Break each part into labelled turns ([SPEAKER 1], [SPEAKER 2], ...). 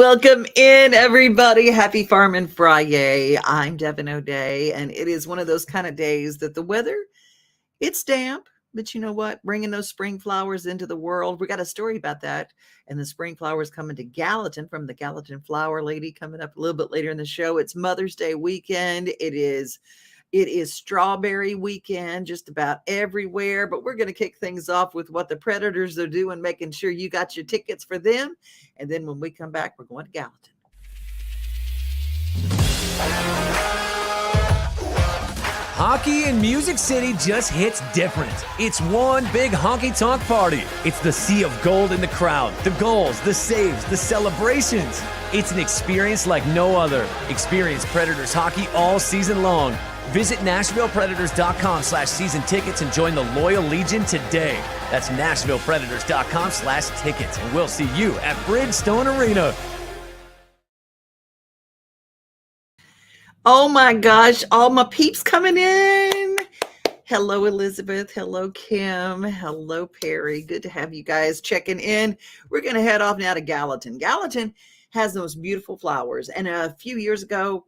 [SPEAKER 1] Welcome in, everybody. Happy Farmin' FriYay. I'm Devin O'Day, and it is one of those kind of days that the weather, it's damp, but you know what? Bringing those spring flowers into the world. We got a story about that, and the spring flowers coming to Gallatin from the Gallatin Flower Lady coming up a little bit later in the show. It's Mother's Day weekend. It is strawberry weekend just about everywhere, but we're going to kick things off with what the Predators are doing, making sure you got your tickets for them. And then when we come back, we're going to Gallatin.
[SPEAKER 2] Hockey in Music City just hits different. It's one big honky-tonk party. It's the sea of gold in the crowd, the goals, the saves, the celebrations. It's an experience like no other. Experience Predators hockey all season long. Visit NashvillePredators.com/season tickets and join the Loyal Legion today. That's NashvillePredators.com/tickets, and we'll see you at Bridgestone Arena.
[SPEAKER 1] Oh my gosh, all my peeps coming in. Hello, Elizabeth. Hello, Kim. Hello, Perry. Good to have you guys checking in. We're going to head off now to Gallatin. Gallatin has those beautiful flowers. And a few years ago,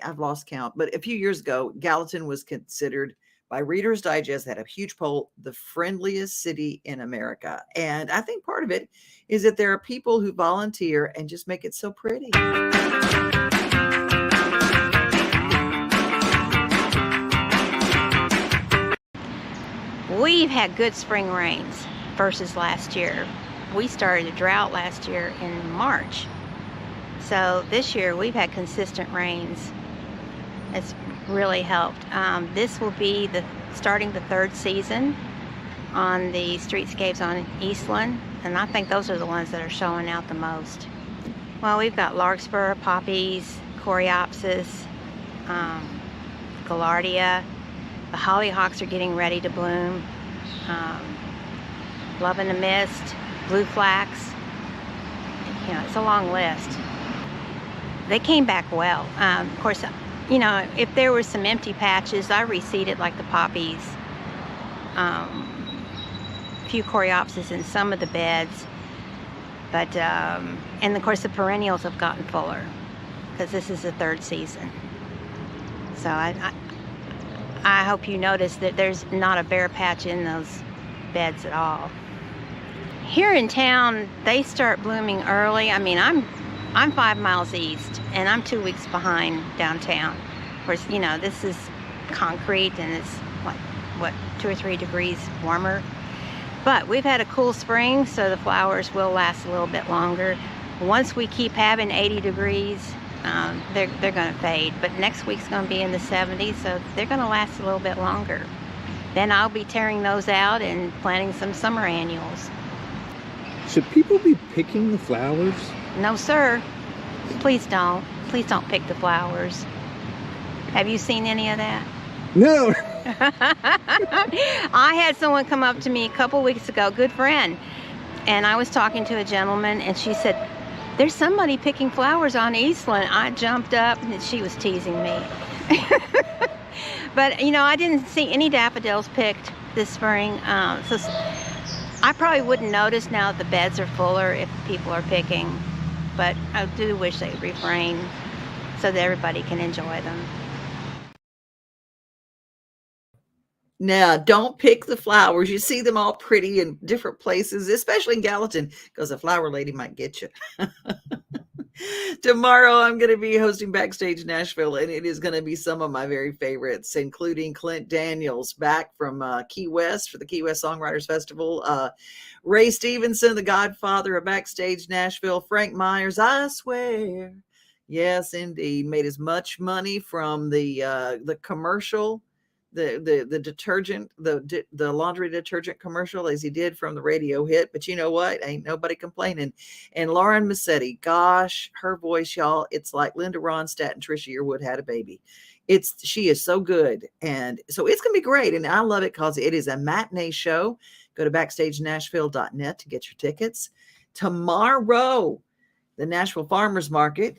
[SPEAKER 1] I've lost count, but a few years ago, Gallatin was considered by Reader's Digest, had a huge poll, the friendliest city in America. And I think part of it is that there are people who volunteer and just make it so pretty.
[SPEAKER 3] We've had good spring rains versus last year. We started a drought last year in March. So this year we've had consistent rains. It's really helped. This will be starting the third season on the streetscapes on Eastland, and I think those are the ones that are showing out the most. Well, we've got larkspur, poppies, coreopsis, gaillardia. The hollyhocks are getting ready to bloom. Love in the mist, blue flax. You know, it's a long list. They came back well. Of course, you know, if there were some empty patches, I reseeded like the poppies. A few coreopsis in some of the beds. But, and of course the perennials have gotten fuller because this is the third season. So I hope you notice that there's not a bare patch in those beds at all. Here in town, they start blooming early. I mean, I'm 5 miles east, and I'm 2 weeks behind downtown. Of course, you know, this is concrete, and it's what 2 or 3 degrees warmer. But we've had a cool spring, so the flowers will last a little bit longer. Once we keep having 80 degrees, they're going to fade. But next week's going to be in the 70s, so they're going to last a little bit longer. Then I'll be tearing those out and planting some summer annuals.
[SPEAKER 4] Should people be picking the flowers?
[SPEAKER 3] No, sir. Please don't. Please don't pick the flowers. Have you seen any of that?
[SPEAKER 4] No.
[SPEAKER 3] I had someone come up to me a couple weeks ago, good friend, and I was talking to a gentleman, and she said, "There's somebody picking flowers on Eastland." I jumped up, and she was teasing me. But, you know, I didn't see any daffodils picked this spring, so I probably wouldn't notice now that the beds are fuller if people are picking, but I do wish they'd refrain so that everybody can enjoy them.
[SPEAKER 1] Now, don't pick the flowers. You see them all pretty in different places, especially in Gallatin, because a flower lady might get you. Tomorrow, I'm going to be hosting Backstage Nashville, and it is going to be some of my very favorites, including Clint Daniels back from Key West for the Key West Songwriters Festival, Ray Stevenson, the godfather of Backstage Nashville, Frank Myers, I swear, yes, indeed, made as much money from the commercial, the detergent, the laundry detergent commercial as he did from the radio hit. But you know what? Ain't nobody complaining. And Lauren Massetti, gosh, her voice, y'all, it's like Linda Ronstadt and Trisha Yearwood had a baby. She is so good. And so it's going to be great. And I love it because it is a matinee show. Go to BackstageNashville.net to get your tickets. Tomorrow, the Nashville Farmers Market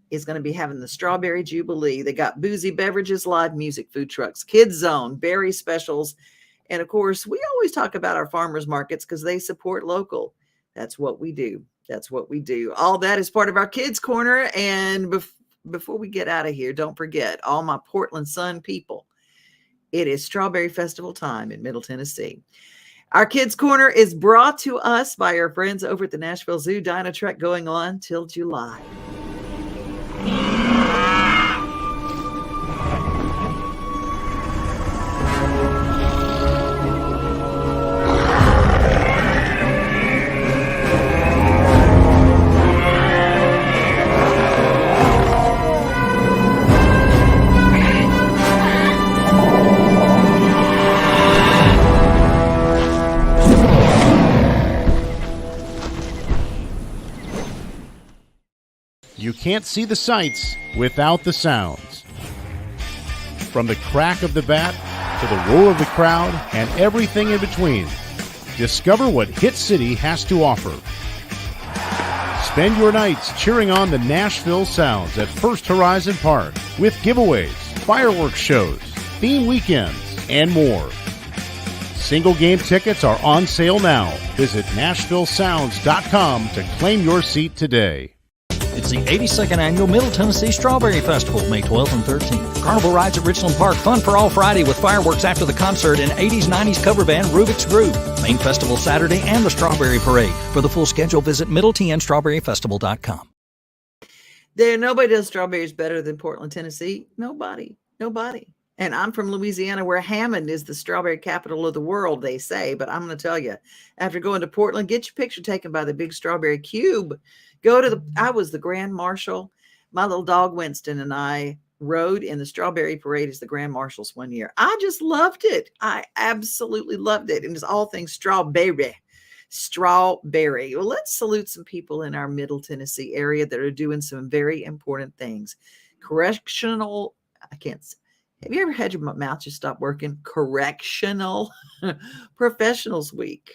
[SPEAKER 1] is going to be having the Strawberry Jubilee. They got boozy beverages, live music, food trucks, kids zone, berry specials. And of course, we always talk about our farmers markets because they support local. That's what we do. That's what we do. All that is part of our Kids Corner. And before we get out of here, don't forget, all my Portland Sun people, it is Strawberry Festival time in Middle Tennessee. Our Kids Corner is brought to us by our friends over at the Nashville Zoo. Dino Trek going on till July.
[SPEAKER 5] You can't see the sights without the sounds. From the crack of the bat to the roar of the crowd and everything in between, discover what Hit City has to offer. Spend your nights cheering on the Nashville Sounds at First Horizon Park with giveaways, fireworks shows, theme weekends, and more. Single game tickets are on sale now. Visit NashvilleSounds.com to claim your seat today.
[SPEAKER 6] It's the 82nd Annual Middle Tennessee Strawberry Festival, May 12th and 13th. Carnival rides at Richland Park, fun for all Friday with fireworks after the concert and 80s, 90s cover band Rubik's Groove. Main festival Saturday and the Strawberry Parade. For the full schedule, visit MiddleTNStrawberryFestival.com.
[SPEAKER 1] Nobody does strawberries better than Portland, Tennessee. Nobody. And I'm from Louisiana, where Hammond is the strawberry capital of the world, they say. But I'm going to tell you, after going to Portland, get your picture taken by the big strawberry cube. I was the Grand Marshal. My little dog Winston and I rode in the Strawberry Parade as the Grand Marshals one year. I just loved it. I absolutely loved it. And it's all things strawberry. Well, let's salute some people in our Middle Tennessee area that are doing some very important things. Have you ever had your mouth just stop working? Correctional Professionals Week.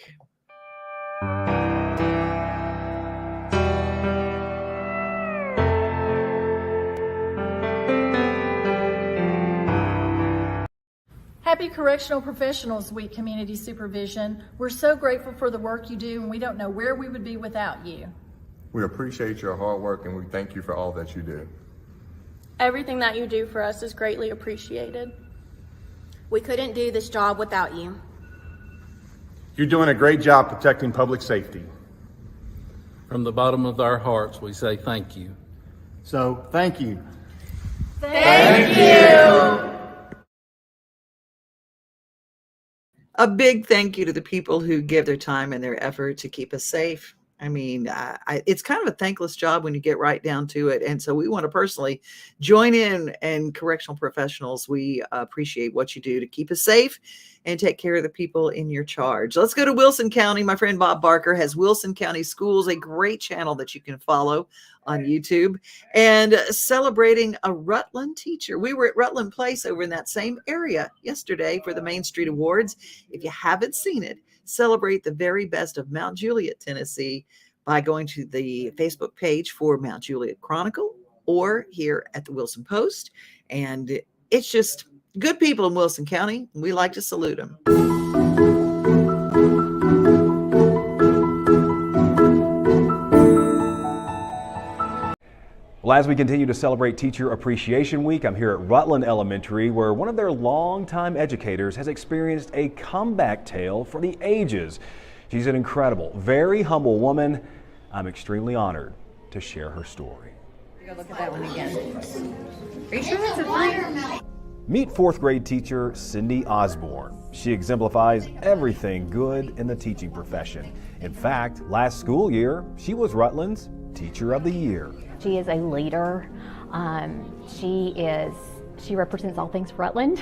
[SPEAKER 7] Happy Correctional Professionals Week, Community Supervision. We're so grateful for the work you do, and we don't know where we would be without you.
[SPEAKER 8] We appreciate your hard work, and we thank you for all that you do.
[SPEAKER 9] Everything that you do for us is greatly appreciated.
[SPEAKER 10] We couldn't do this job without you.
[SPEAKER 11] You're doing a great job protecting public safety.
[SPEAKER 12] From the bottom of our hearts, we say thank you.
[SPEAKER 11] So, thank you.
[SPEAKER 7] Thank you.
[SPEAKER 1] A big thank you to the people who give their time and their effort to keep us safe. I mean, it's kind of a thankless job when you get right down to it. And so we want to personally join in, and correctional professionals, we appreciate what you do to keep us safe and take care of the people in your charge. Let's go to Wilson County. My friend Bob Barker has Wilson County Schools, a great channel that you can follow on YouTube, and celebrating a Rutland teacher. We were at Rutland Place over in that same area yesterday for the Main Street Awards. If you haven't seen it, celebrate the very best of Mount Juliet, Tennessee by going to the Facebook page for Mount Juliet Chronicle or here at the Wilson Post. And it's just good people in Wilson County. We like to salute them.
[SPEAKER 13] Well, as we continue to celebrate Teacher Appreciation Week, I'm here at Rutland Elementary, where one of their longtime educators has experienced a comeback tale for the ages. She's an incredible, very humble woman. I'm extremely honored to share her story.
[SPEAKER 3] Go look at that one again. Are you sure that's a fire?
[SPEAKER 13] Meet fourth grade teacher Cindy Osborne. She exemplifies everything good in the teaching profession. In fact, last school year, she was Rutland's Teacher of the Year.
[SPEAKER 14] She is a leader. She represents all things Rutland,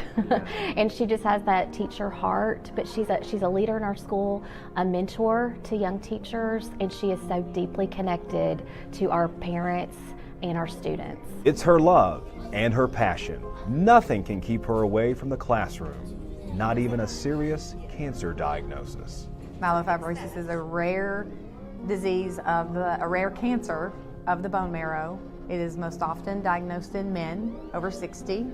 [SPEAKER 14] and she just has that teacher heart. But she's a leader in our school, a mentor to young teachers, and she is so deeply connected to our parents and our students.
[SPEAKER 13] It's her love and her passion. Nothing can keep her away from the classroom, not even a serious cancer diagnosis.
[SPEAKER 15] Myelofibrosis is a rare disease a rare cancer of the bone marrow. It is most often diagnosed in men over 60.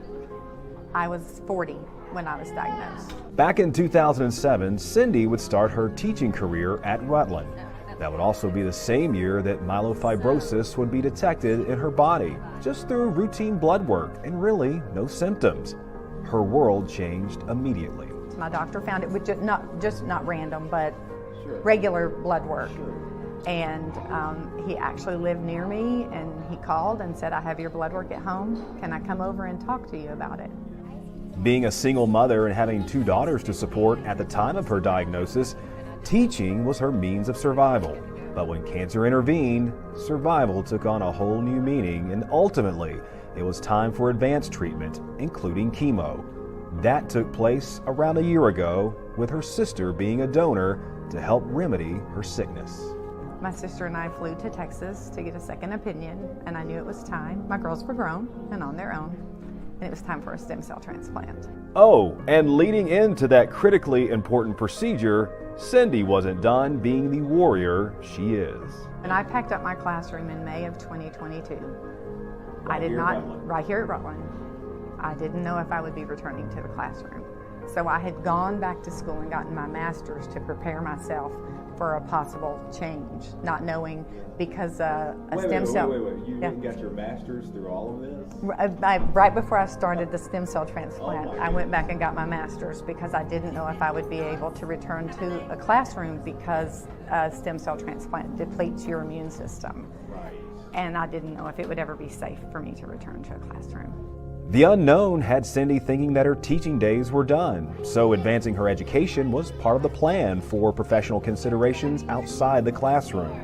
[SPEAKER 15] I was 40 when I was diagnosed.
[SPEAKER 13] Back in 2007, Cindy would start her teaching career at Rutland. That would also be the same year that myelofibrosis would be detected in her body, just through routine blood work and really no symptoms. Her world changed immediately.
[SPEAKER 15] My doctor found it with not random, but regular blood work. And he actually lived near me, and he called and said, I have your blood work at home. Can I come over and talk to you about it?
[SPEAKER 13] Being a single mother and having 2 daughters to support at the time of her diagnosis, teaching was her means of survival. But when cancer intervened, survival took on a whole new meaning, and ultimately, it was time for advanced treatment, including chemo. That took place around a year ago, with her sister being a donor to help remedy her sickness.
[SPEAKER 15] My sister and I flew to Texas to get a second opinion, and I knew it was time. My girls were grown and on their own, and it was time for a stem cell transplant.
[SPEAKER 13] Oh, and leading into that critically important procedure, Cindy wasn't done being the warrior she is.
[SPEAKER 15] And I packed up my classroom in May of 2022. Right here at Rutland. I didn't know if I would be returning to the classroom. So I had gone back to school and gotten my master's to prepare myself for a possible change, not knowing because stem cell.
[SPEAKER 13] You got your master's through all of this?
[SPEAKER 15] Right before I started the stem cell transplant, I went back and got my master's because I didn't know if I would be able to return to a classroom because a stem cell transplant depletes your immune system.
[SPEAKER 13] Right.
[SPEAKER 15] And I didn't know if it would ever be safe for me to return to a classroom.
[SPEAKER 13] The unknown had Cindy thinking that her teaching days were done, so advancing her education was part of the plan for professional considerations outside the classroom.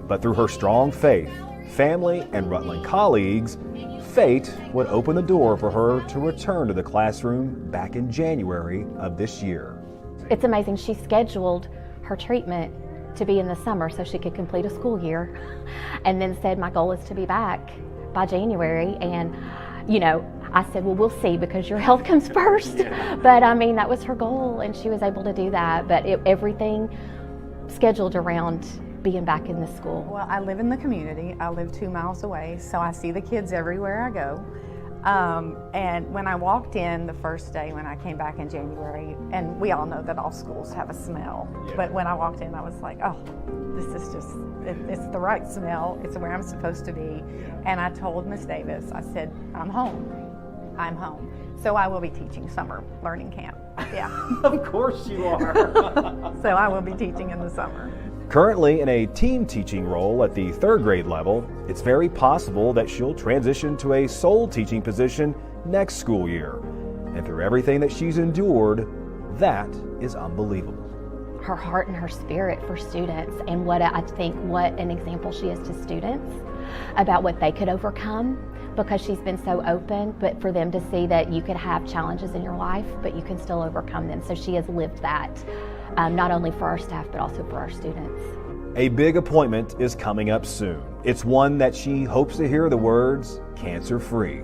[SPEAKER 13] But through her strong faith, family, and Rutland colleagues, fate would open the door for her to return to the classroom back in January of this year.
[SPEAKER 14] It's amazing. She scheduled her treatment to be in the summer so she could complete a school year, and then said, my goal is to be back by January. And I said, well, we'll see, because your health comes first. But I mean, that was her goal, and she was able to do that. But everything scheduled around being back in the school.
[SPEAKER 15] Well, I live in the community. I live 2 miles away, so I see the kids everywhere I go. And when I walked in the first day when I came back in January, and we all know that all schools have a smell, but when I walked in, I was like, oh, this is just, it's the right smell. It's where I'm supposed to be. And I told Miss Davis, I said, I'm home. I'm home. So I will be teaching summer learning camp. Yeah.
[SPEAKER 13] Of course you are.
[SPEAKER 15] So I will be teaching in the summer.
[SPEAKER 13] Currently in a team teaching role at the 3rd grade level, it's very possible that she'll transition to a sole teaching position next school year. And through everything that she's endured, that is unbelievable.
[SPEAKER 14] Her heart and her spirit for students, and what an example she is to students about what they could overcome, because she's been so open, but for them to see that you could have challenges in your life, but you can still overcome them. So she has lived that, not only for our staff, but also for our students.
[SPEAKER 13] A big appointment is coming up soon. It's one that she hopes to hear the words, cancer-free.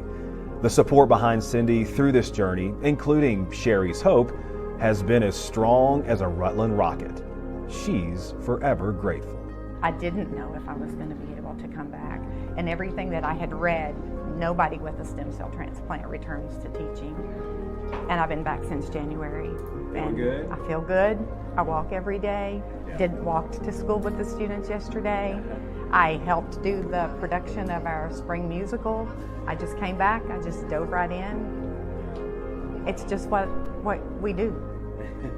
[SPEAKER 13] The support behind Cindy through this journey, including Sherry's hope, has been as strong as a Rutland rocket. She's forever grateful.
[SPEAKER 15] I didn't know if I was going to be able to come back. And everything that I had read, nobody with a stem cell transplant returns to teaching. And I've been back since January.
[SPEAKER 13] Feeling good?
[SPEAKER 15] I feel good. I walk every day. Walked to school with the students yesterday. I helped do the production of our spring musical. I just came back. I just dove right in. It's just what we do.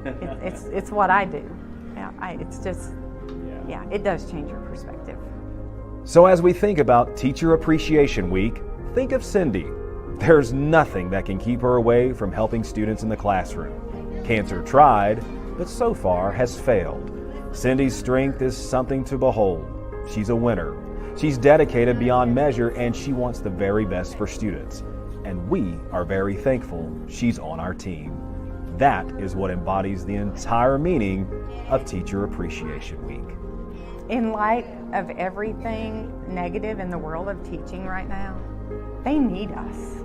[SPEAKER 15] It's what I do. It does change your perspective.
[SPEAKER 13] So as we think about Teacher Appreciation Week, think of Cindy. There's nothing that can keep her away from helping students in the classroom. Cancer tried, but so far has failed. Cindy's strength is something to behold. She's a winner. She's dedicated beyond measure, and she wants the very best for students. And we are very thankful she's on our team. That is what embodies the entire meaning of Teacher Appreciation Week.
[SPEAKER 15] In light of everything negative in the world of teaching right now, they need us.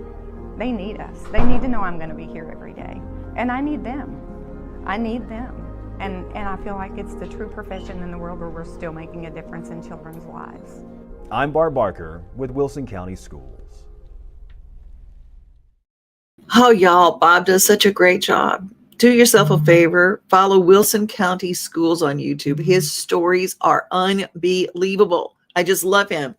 [SPEAKER 15] They need us. They need to know I'm going to be here every day. And I need them. I need them. And I feel like it's the true profession in the world where we're still making a difference in children's lives.
[SPEAKER 13] I'm Barb Barker with Wilson County Schools.
[SPEAKER 1] Oh, y'all, Bob does such a great job. Do yourself a favor, follow Wilson County Schools on YouTube. His stories are unbelievable. I just love him.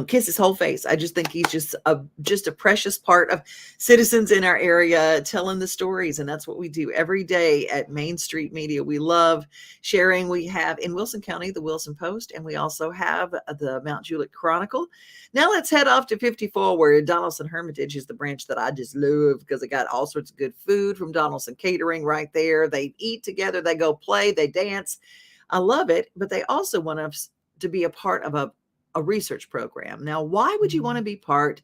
[SPEAKER 1] Kiss his whole face. I just think he's just a precious part of citizens in our area telling the stories. And that's what we do every day at Main Street Media. We love sharing. We have in Wilson County, the Wilson Post, and we also have the Mount Juliet Chronicle. Now let's head off to 54, where Donaldson Hermitage is the branch that I just love because it got all sorts of good food from Donaldson Catering right there. They eat together, they go play, they dance. I love it, but they also want us to be a part of a research program. Now, why would you want to be part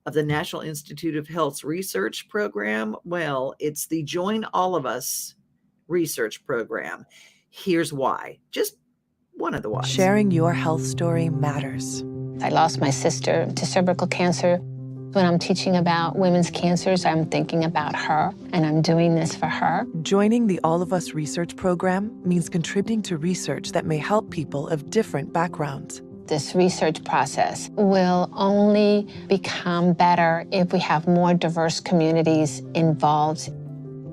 [SPEAKER 1] of the National Institute of Health's research program? Well, it's the Join All of Us research program. Here's why. Just one of the whys.
[SPEAKER 16] Sharing your health story matters.
[SPEAKER 17] I lost my sister to cervical cancer. When I'm teaching about women's cancers, I'm thinking about her, and I'm doing this for her.
[SPEAKER 16] Joining the All of Us research program means contributing to research that may help people of different backgrounds.
[SPEAKER 17] This research process will only become better if we have more diverse communities involved.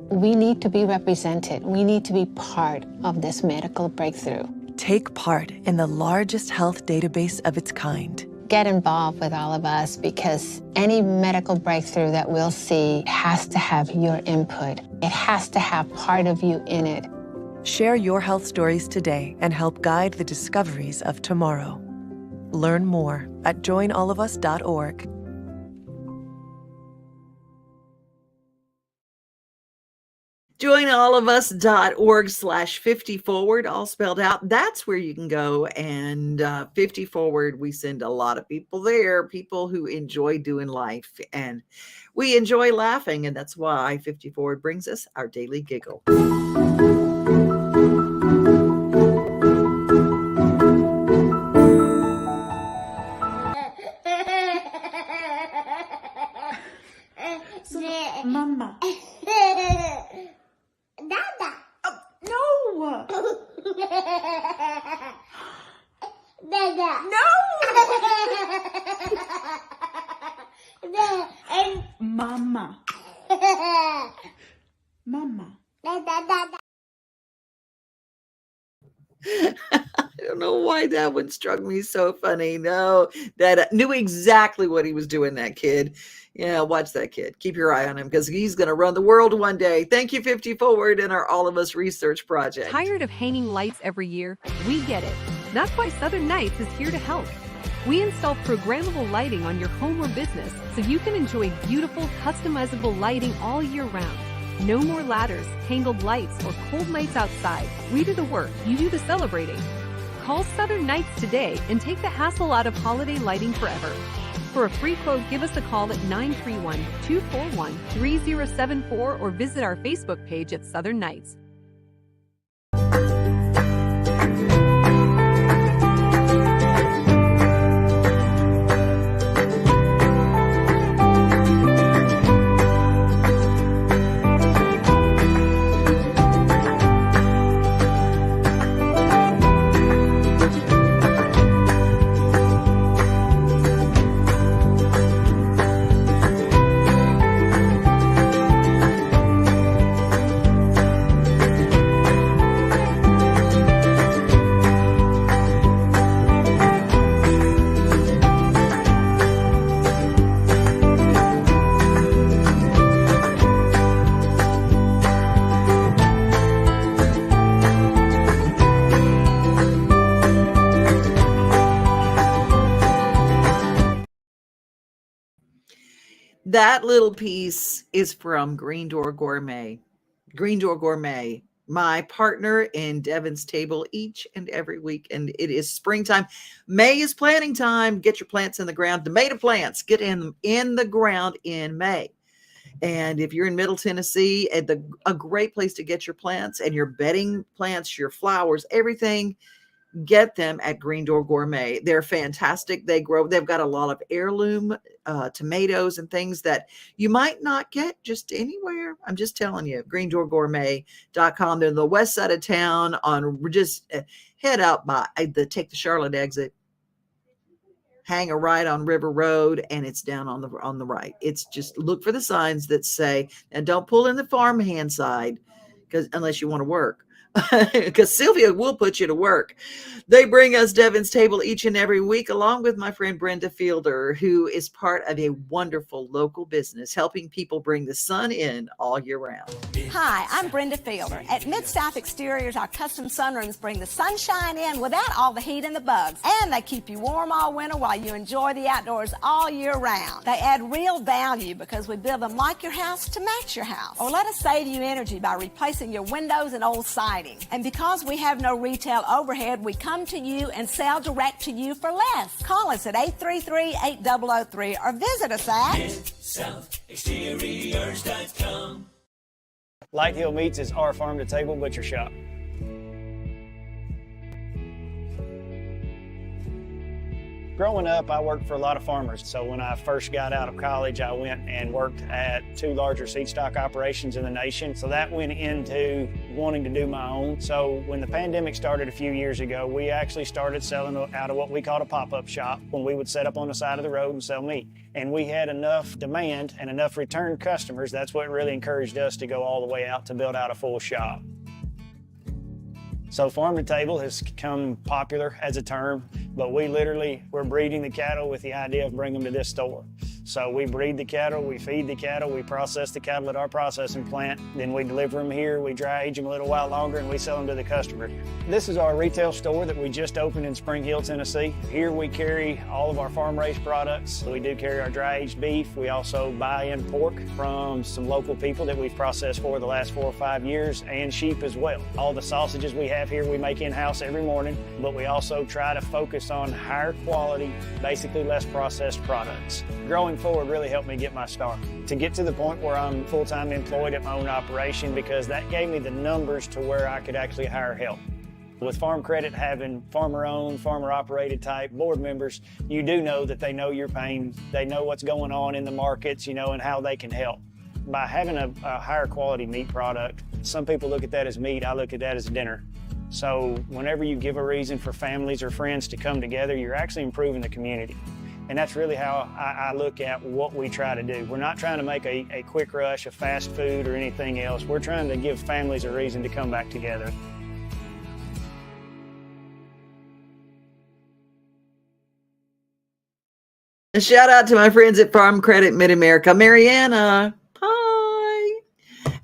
[SPEAKER 17] We need to be represented. We need to be part of this medical breakthrough.
[SPEAKER 16] Take part in the largest health database of its kind.
[SPEAKER 17] Get involved with all of us, because any medical breakthrough that we'll see has to have your input. It has to have part of you in it.
[SPEAKER 16] Share your health stories today and help guide the discoveries of tomorrow. Learn more at joinallofus.org.
[SPEAKER 1] joinallofus.org/50forward, all spelled out. That's where you can go. And 50 Forward, we send a lot of people there, people who enjoy doing life. And we enjoy laughing. And that's why 50 Forward brings us our daily giggle.
[SPEAKER 18] Mama. Dada. No. Dada. No. Mama. Mama. Dada.
[SPEAKER 1] I don't know why that one struck me so funny. No, that knew exactly what he was doing, that kid. Yeah, watch that kid. Keep your eye on him because he's going to run the world one day. Thank you, 50 Forward, and our All of Us research project.
[SPEAKER 19] Tired of hanging lights every year? We get it. That's why Southern Nights is here to help. We install programmable lighting on your home or business so you can enjoy beautiful, customizable lighting all year round. No more ladders, tangled lights, or cold nights outside. We do the work, you do the celebrating. Call Southern Nights today and take the hassle out of holiday lighting forever. For a free quote, give us a call at 931-241-3074 or visit our Facebook page at Southern Nights.
[SPEAKER 1] That little piece is from Green Door Gourmet. Green Door Gourmet, my partner in Devon's Table each and every week. And it is springtime. May is planting time. Get your plants in the ground. Tomato plants, get in the ground in May. And if you're in Middle Tennessee, a great place to get your plants and your bedding plants, your flowers, everything, get them at Green Door Gourmet. They're fantastic. They've got a lot of heirloom tomatoes and things that you might not get just anywhere. I'm just telling you, greendoorgourmet.com. They're on the west side of town just head out by take the Charlotte exit, hang a right on River Road, and it's down on the right. It's just look for the signs that say, and don't pull in the farmhand side. because unless you want to work. Because Sylvia will put you to work. They bring us Devin's Table each and every week, along with my friend Brenda Fielder, who is part of a wonderful local business helping people bring the sun in all year round.
[SPEAKER 20] Hi, I'm Brenda Fielder. At Mid-South Exteriors, our custom sunrooms bring the sunshine in without all the heat and the bugs. And they keep you warm all winter while you enjoy the outdoors all year round. They add real value because we build them like your house to match your house. Or let us save you energy by replacing your windows and old siding. And because we have no retail overhead, we come to you and sell direct to you for less. Call us at 833-8003 or visit us at
[SPEAKER 21] MidSouthExteriors.com. Light Hill Meats is our farm-to-table butcher shop. Growing up, I worked for a lot of farmers. So when I first got out of college, I went and worked at 2 larger seed stock operations in the nation. So that went into wanting to do my own. So when the pandemic started a few years ago, we actually started selling out of what we called a pop-up shop, when we would set up on the side of the road and sell meat. And we had enough demand and enough return customers. That's what really encouraged us to go all the way out to build out a full shop. So farm to table has become popular as a term, but we're breeding the cattle with the idea of bringing them to this store. So we breed the cattle, we feed the cattle, we process the cattle at our processing plant, then we deliver them here, we dry age them a little while longer, and we sell them to the customer. This is our retail store that we just opened in Spring Hill, Tennessee. Here we carry all of our farm-raised products. We do carry our dry-aged beef. We also buy in pork from some local people that we've processed for the last 4 or 5 years, and sheep as well. All the sausages we have here we make in-house every morning, but we also try to focus on higher quality, basically less processed products. Growing forward really helped me get my start. To get to the point where I'm full-time employed at my own operation, because that gave me the numbers to where I could actually hire help. With Farm Credit having farmer-owned, farmer-operated type board members, you do know that they know your pain, they know what's going on in the markets, and how they can help. By having a higher quality meat product, some people look at that as meat, I look at that as dinner. So whenever you give a reason for families or friends to come together, you're actually improving the community. And that's really how I look at what we try to do. We're not trying to make a quick rush of fast food or anything else. We're trying to give families a reason to come back together.
[SPEAKER 1] A shout out to my friends at Farm Credit Mid-America. Mariana, hi.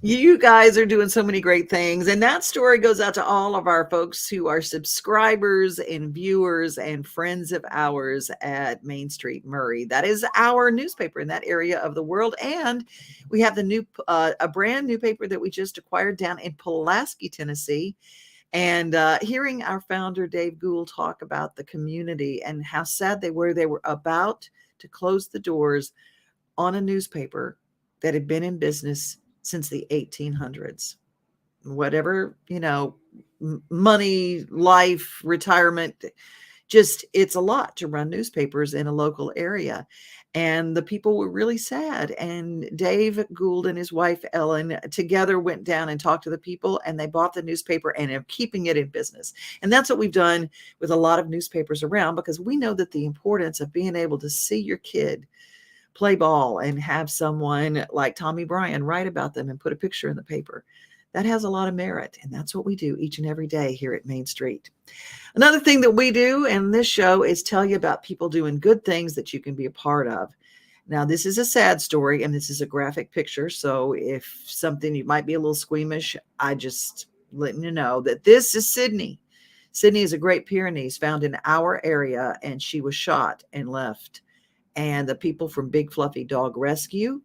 [SPEAKER 1] You guys are doing so many great things. And that story goes out to all of our folks who are subscribers and viewers and friends of ours at Main Street Murray. That is our newspaper in that area of the world. And we have a brand new paper that we just acquired down in Pulaski, Tennessee. And hearing our founder, Dave Gould, talk about the community and how sad they were about to close the doors on a newspaper that had been in business since the 1800s. Whatever, money, life, retirement, it's a lot to run newspapers in a local area. And the people were really sad. And Dave Gould and his wife, Ellen, together went down and talked to the people, and they bought the newspaper and are keeping it in business. And that's what we've done with a lot of newspapers around, because we know that the importance of being able to see your kid play ball and have someone like Tommy Bryan write about them and put a picture in the paper, that has a lot of merit. And that's what we do each and every day here at Main Street. Another thing that we do in this show is tell you about people doing good things that you can be a part of. Now, this is a sad story, and this is a graphic picture. So if something, you might be a little squeamish, I just letting you know that this is Sydney. Sydney is a Great Pyrenees found in our area, and she was shot and left. And the people from Big Fluffy Dog Rescue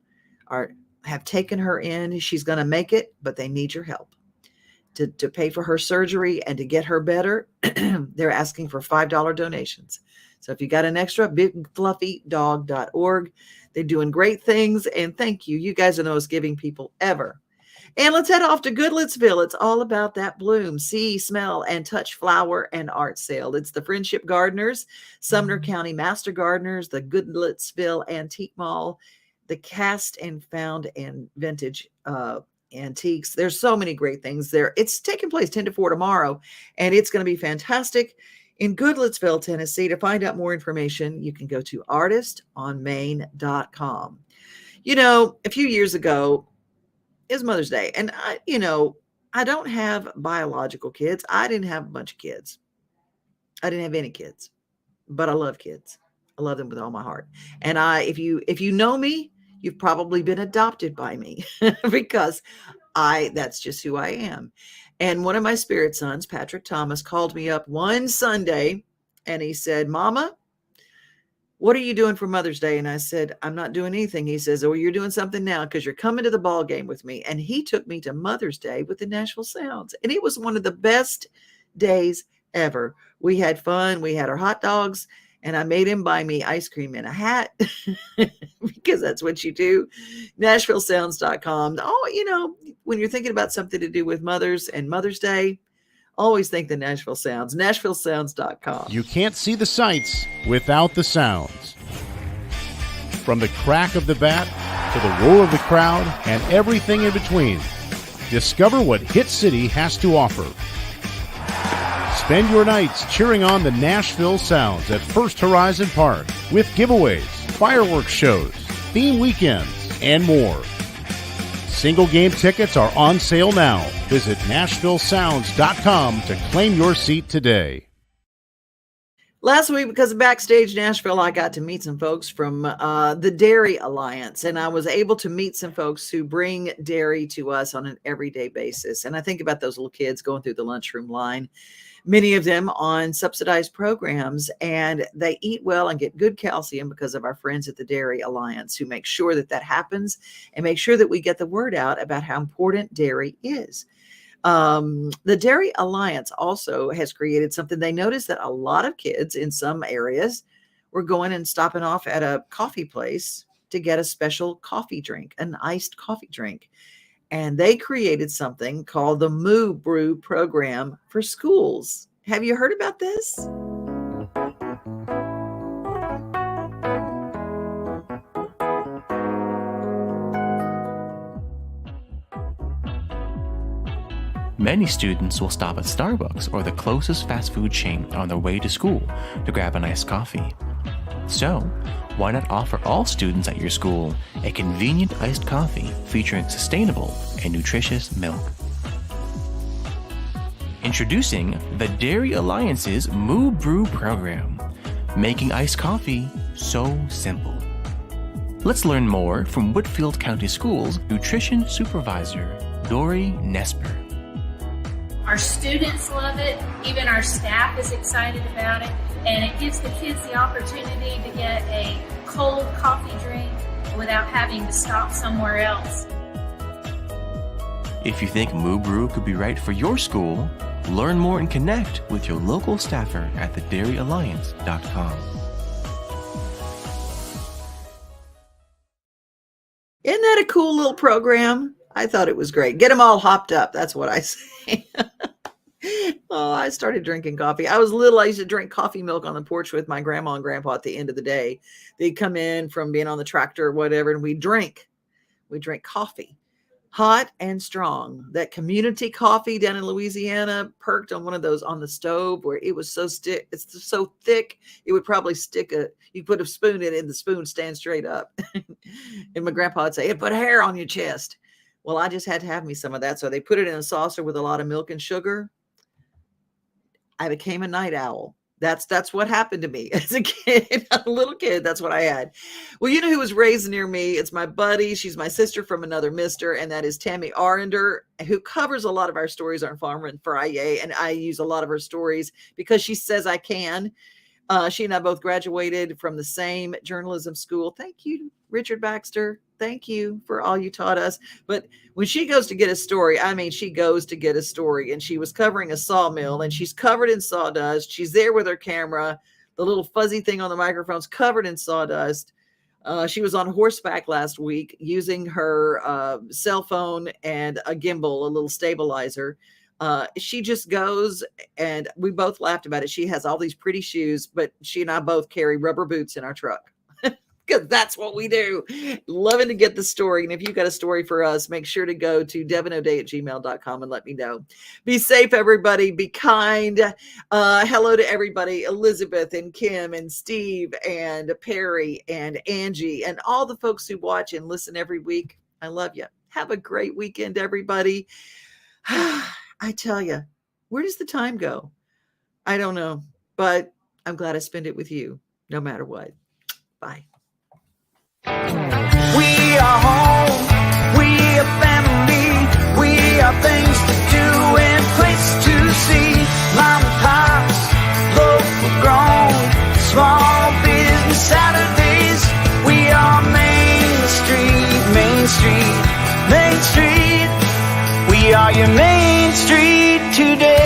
[SPEAKER 1] have taken her in. She's going to make it, but they need your help to pay for her surgery and to get her better. They're asking for $5 donations. So if you got an extra, bigfluffydog.org. They're doing great things. And thank you. You guys are the most giving people ever. And let's head off to Goodlettsville. It's all about that bloom, see, smell, and touch flower and art sale. It's the Friendship Gardeners, Sumner County Master Gardeners, the Goodlettsville Antique Mall, the Cast and Found and Vintage Antiques. There's so many great things there. It's taking place 10 to 4 tomorrow, and it's going to be fantastic in Goodlettsville, Tennessee. To find out more information, you can go to artistonmain.com. A few years ago, is Mother's Day. And, I don't have biological kids. I didn't have a bunch of kids. I didn't have any kids, but I love kids. I love them with all my heart. And if you know me, you've probably been adopted by me because that's just who I am. And one of my spirit sons, Patrick Thomas, called me up one Sunday and he said, "Mama, what are you doing for Mother's Day?" And I said, "I'm not doing anything." He says, "Oh, you're doing something now because you're coming to the ball game with me." And he took me to Mother's Day with the Nashville Sounds. And it was one of the best days ever. We had fun. We had our hot dogs. And I made him buy me ice cream in a hat because that's what you do. NashvilleSounds.com. Oh, when you're thinking about something to do with mothers and Mother's Day, always think the Nashville Sounds. NashvilleSounds.com.
[SPEAKER 5] You can't see the sights without the sounds. From the crack of the bat to the roar of the crowd and everything in between, discover what Hit City has to offer. Spend your nights cheering on the Nashville Sounds at First Horizon Park with giveaways, fireworks shows, theme weekends, and more. Single game tickets are on sale now. Visit NashvilleSounds.com to claim your seat today.
[SPEAKER 1] Last week, because of Backstage Nashville, I got to meet some folks from the Dairy Alliance, and I was able to meet some folks who bring dairy to us on an everyday basis. And I think about those little kids going through the lunchroom line, many of them on subsidized programs, and they eat well and get good calcium because of our friends at the Dairy Alliance who make sure that happens and make sure that we get the word out about how important dairy is. The Dairy Alliance also has created something. They noticed that a lot of kids in some areas were going and stopping off at a coffee place to get a special coffee drink, an iced coffee drink. And they created something called the Moo Brew program for schools. Have you heard about this?
[SPEAKER 2] Many students will stop at Starbucks or the closest fast food chain on their way to school to grab an iced coffee. So, why not offer all students at your school a convenient iced coffee featuring sustainable and nutritious milk? Introducing the Dairy Alliance's Moo Brew program, making iced coffee so simple. Let's learn more from Whitfield County Schools Nutrition Supervisor, Dory Nesper.
[SPEAKER 22] Our students love it, even our staff is excited about it, and it gives the kids the opportunity to get a cold coffee drink without having to stop somewhere else.
[SPEAKER 2] If you think Moo Brew could be right for your school, learn more and connect with your local staffer at thedairyalliance.com.
[SPEAKER 1] Isn't that a cool little program? I thought it was great. Get them all hopped up. That's what I say. Oh, I started drinking coffee. I was little. I used to drink coffee milk on the porch with my grandma and grandpa at the end of the day. They'd come in from being on the tractor or whatever, and we drink coffee, hot and strong. That community coffee down in Louisiana, perked on one of those on the stove where it was it's so thick, it would probably you put a spoon in it and the spoon stand straight up. And my grandpa would say, "It put hair on your chest." Well, I just had to have me some of that. So they put it in a saucer with a lot of milk and sugar. I became a night owl. That's what happened to me as a kid, a little kid. That's what I had. Well, you know who was raised near me? It's my buddy. She's my sister from another mister, and that is Tammy Arender, who covers a lot of our stories on Farmin and FriYay, and I use a lot of her stories because she says I can. She and I both graduated from the same journalism school. Thank you, Richard Baxter. Thank you for all you taught us. But when she goes to get a story, I mean, she goes to get a story, and she was covering a sawmill, and she's covered in sawdust. She's there with her camera. The little fuzzy thing on the microphone's covered in sawdust. She was on horseback last week using her cell phone and a gimbal, a little stabilizer. She just goes, and we both laughed about it. She has all these pretty shoes, but she and I both carry rubber boots in our truck. Because that's what we do. Loving to get the story. And if you've got a story for us, make sure to go to devinoday@gmail.com and let me know. Be safe, everybody. Be kind. Hello to everybody. Elizabeth and Kim and Steve and Perry and Angie and all the folks who watch and listen every week. I love you. Have a great weekend, everybody. I tell you, where does the time go? I don't know, but I'm glad I spend it with you, no matter what. Bye.
[SPEAKER 4] We are home, we are family, we are things to do and places to see. Mom and pops, local grown, small business Saturdays. We are Main Street, Main Street, Main Street. We are your Main Street today.